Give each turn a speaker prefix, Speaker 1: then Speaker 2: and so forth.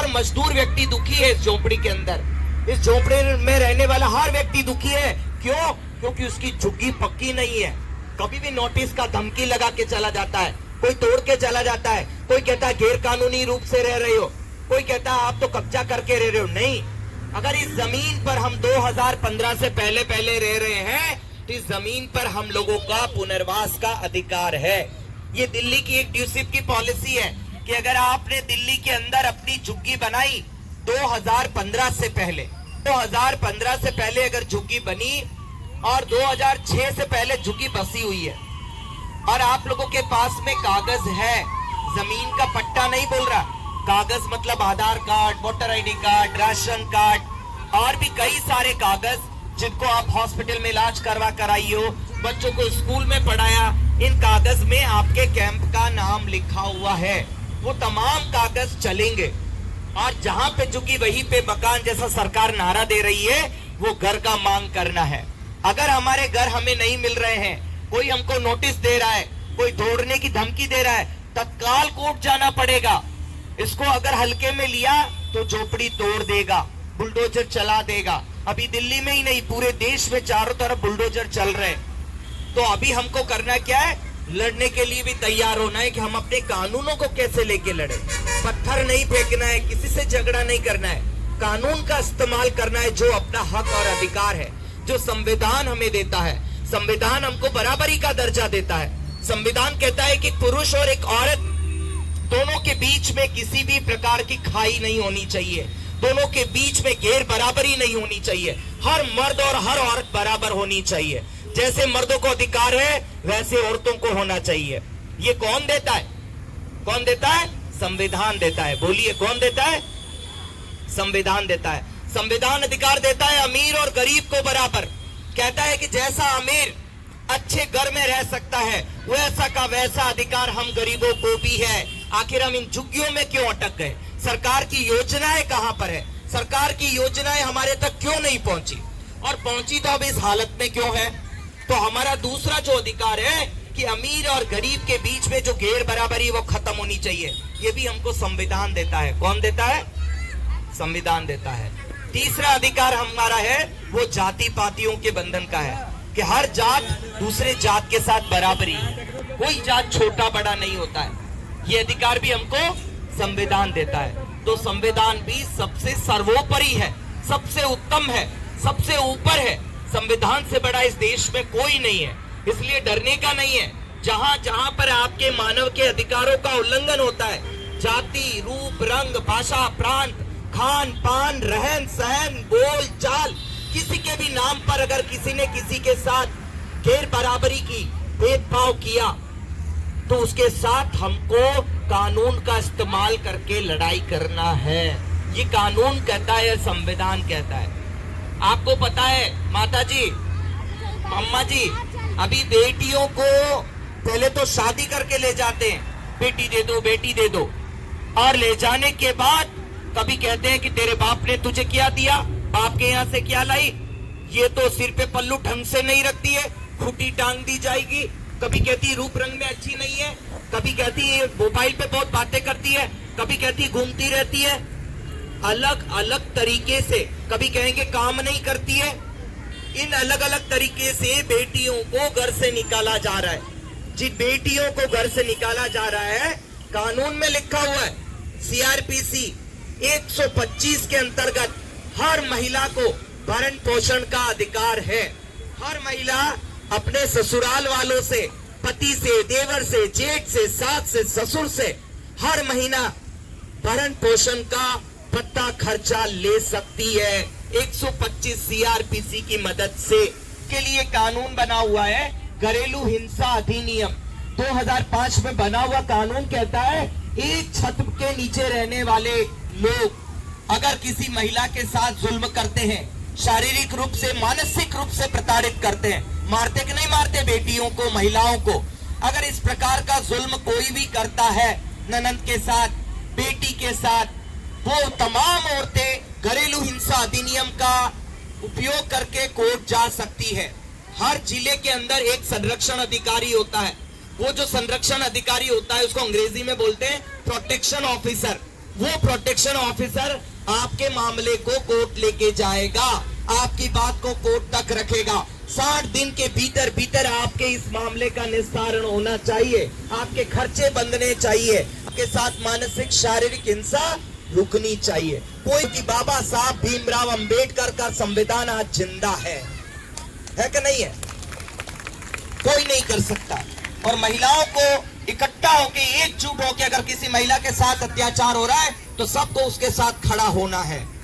Speaker 1: मजदूर व्यक्ति दुखी है इस झोपड़ी के अंदर, इस झोपड़ी में रहने वाला हर व्यक्ति दुखी है। क्यों? क्योंकि उसकी झुग्गी पक्की नहीं है। कभी भी नोटिस का धमकी लगा के चला जाता है, कोई तोड़ के चला जाता है, कोई कहता है गैर कानूनी रूप से रह रहे हो, कोई कहता है आप तो कब्जा करके रह रहे हो। नहीं, अगर इस जमीन पर हम 2015 से पहले रह रहे हैं तो इस जमीन पर हम लोगों का पुनर्वास का अधिकार है। ये दिल्ली की एक ड्यूसिप की पॉलिसी है कि अगर आपने दिल्ली के अंदर अपनी झुग्गी बनाई 2015 से पहले अगर झुग्गी बनी और 2006 से पहले झुग्गी बसी हुई है और आप लोगों के पास में कागज है, जमीन का पट्टा नहीं बोल रहा, कागज मतलब Aadhaar card, voter ID card, ration card और भी कई सारे कागज जिनको आप हॉस्पिटल में इलाज करवा कर आई हो, बच्चों को स्कूल में पढ़ाया, इन कागज में आपके कैंप का नाम लिखा हुआ है। वो तमाम कागज चलेंगे और जहां पे झुकी वहीं पे मकान जैसा सरकार नारा दे रही है, वो घर का मांग करना है। अगर हमारे घर हमें नहीं मिल रहे हैं, कोई हमको नोटिस दे रहा है, कोई तोड़ने की धमकी दे रहा है, तत्काल कोर्ट जाना पड़ेगा। इसको अगर हल्के में लिया तो झोपड़ी तोड़ देगा, बुलडोजर चला देगा। अभी दिल्ली में ही नहीं पूरे देश में चारों तरफ बुलडोजर चल रहे हैं। तो अभी हमको करना क्या है? लड़ने के लिए भी तैयार होना है कि हम अपने कानूनों को कैसे लेके लड़े। पत्थर नहीं फेंकना है, किसी से झगड़ा नहीं करना है, कानून का इस्तेमाल करना है जो अपना हक और अधिकार है, जो संविधान हमें देता है। संविधान हमको बराबरी का दर्जा देता है। संविधान कहता है कि पुरुष और एक औरत दोनों के बीच में किसी भी प्रकार की खाई नहीं होनी चाहिए, दोनों के बीच में गैर बराबरी नहीं होनी चाहिए। हर मर्द और हर औरत बराबर होनी चाहिए। जैसे मर्दों को अधिकार है वैसे औरतों को होना चाहिए। ये कौन देता है? कौन देता है? संविधान देता है। बोलिए कौन देता है? संविधान देता है। संविधान अधिकार देता है अमीर और गरीब को बराबर। कहता है कि जैसा अमीर अच्छे घर में रह सकता है वैसा का वैसा अधिकार हम गरीबों को भी है। आखिर हम इन झुग्गियों में क्यों अटक गए? सरकार की योजनाएं कहां पर है? सरकार की योजनाएं हमारे तक क्यों नहीं पहुंची? और पहुंची तो अब इस हालत में क्यों है? तो हमारा दूसरा जो अधिकार है कि अमीर और गरीब के बीच में जो गैर बराबरी वो खत्म होनी चाहिए, ये भी हमको संविधान देता है। कौन देता है? संविधान देता है। तीसरा अधिकार हमारा है वो जाति पातियों के बंधन का है कि हर जात दूसरे जात के साथ बराबरी है, कोई जात छोटा बड़ा नहीं होता है। ये अधिकार भी हमको संविधान देता है। तो संविधान भी सबसे सर्वोपरि है, सबसे उत्तम है, सबसे ऊपर है। संविधान से बड़ा इस देश में कोई नहीं है, इसलिए डरने का नहीं है। जहां जहां पर आपके मानव के अधिकारों का उल्लंघन होता है, जाति, रूप, रंग, भाषा, प्रांत, खान पान, रहन सहन, बोल चाल, किसी के भी नाम पर अगर किसी ने किसी के साथ गैर बराबरी की, भेदभाव किया, तो उसके साथ हमको कानून का इस्तेमाल करके लड़ाई करना है। ये कानून कहता है, संविधान कहता है। आपको पता है माता जी, अम्मा जी, अभी बेटियों को पहले तो शादी करके ले जाते हैं, बेटी दे दो, बेटी दे दो, और ले जाने के बाद कभी कहते हैं कि तेरे बाप ने तुझे क्या दिया, बाप के यहाँ से क्या लाई, ये तो सिर पे पल्लू ढंग से नहीं रखती है, खूटी टांग दी जाएगी। कभी कहती रूप रंग में अच्छी नहीं है, कभी कहती है मोबाइल पे बहुत बातें करती है, कभी कहती घूमती रहती है, अलग अलग तरीके से। कभी कहेंगे काम नहीं करती है। इन अलग अलग तरीके से बेटियों को घर से निकाला जा रहा है। जिन बेटियों को घर से निकाला जा रहा है, कानून में लिखा हुआ है, सीआरपीसी 125 के अंतर्गत हर महिला को भरण पोषण का अधिकार है। हर महिला अपने ससुराल वालों से, पति से, देवर से, जेठ से, सास से, ससुर से हर महीना भरण पोषण का भत्ता खर्चा ले सकती है 125 सीआरपीसी की मदद से। के लिए कानून बना हुआ है, घरेलू हिंसा अधिनियम 2005 में बना हुआ कानून कहता है एक छत के नीचे रहने वाले लोग अगर किसी महिला के साथ जुल्म करते हैं, शारीरिक रूप से, मानसिक रूप से प्रताड़ित करते हैं, मारते कि नहीं मारते बेटियों को, महिलाओं को, अगर इस प्रकार का जुल्म कोई भी करता है ननंद के साथ, बेटी के साथ, वो तमाम औरतें घरेलू हिंसा अधिनियम का उपयोग करके कोर्ट जा सकती है। हर जिले के अंदर एक संरक्षण अधिकारी होता है। वो जो संरक्षण अधिकारी होता है उसको अंग्रेजी में बोलते हैं प्रोटेक्शन ऑफिसर। वो प्रोटेक्शन ऑफिसर आपके मामले को कोर्ट लेके जाएगा, आपकी बात को कोर्ट तक रखेगा। 60 दिन के भीतर भीतर आपके इस मामले का निस्तारण होना चाहिए, आपके खर्चे बंधने चाहिए, आपके साथ मानसिक शारीरिक हिंसा रुकनी चाहिए। कोई कि बाबा साहब भीमराव अंबेडकर का संविधान आज जिंदा है कि नहीं है? कोई नहीं कर सकता। और महिलाओं को इकट्ठा होके, एकजुट होके, अगर किसी महिला के साथ अत्याचार हो रहा है तो सबको उसके साथ खड़ा होना है।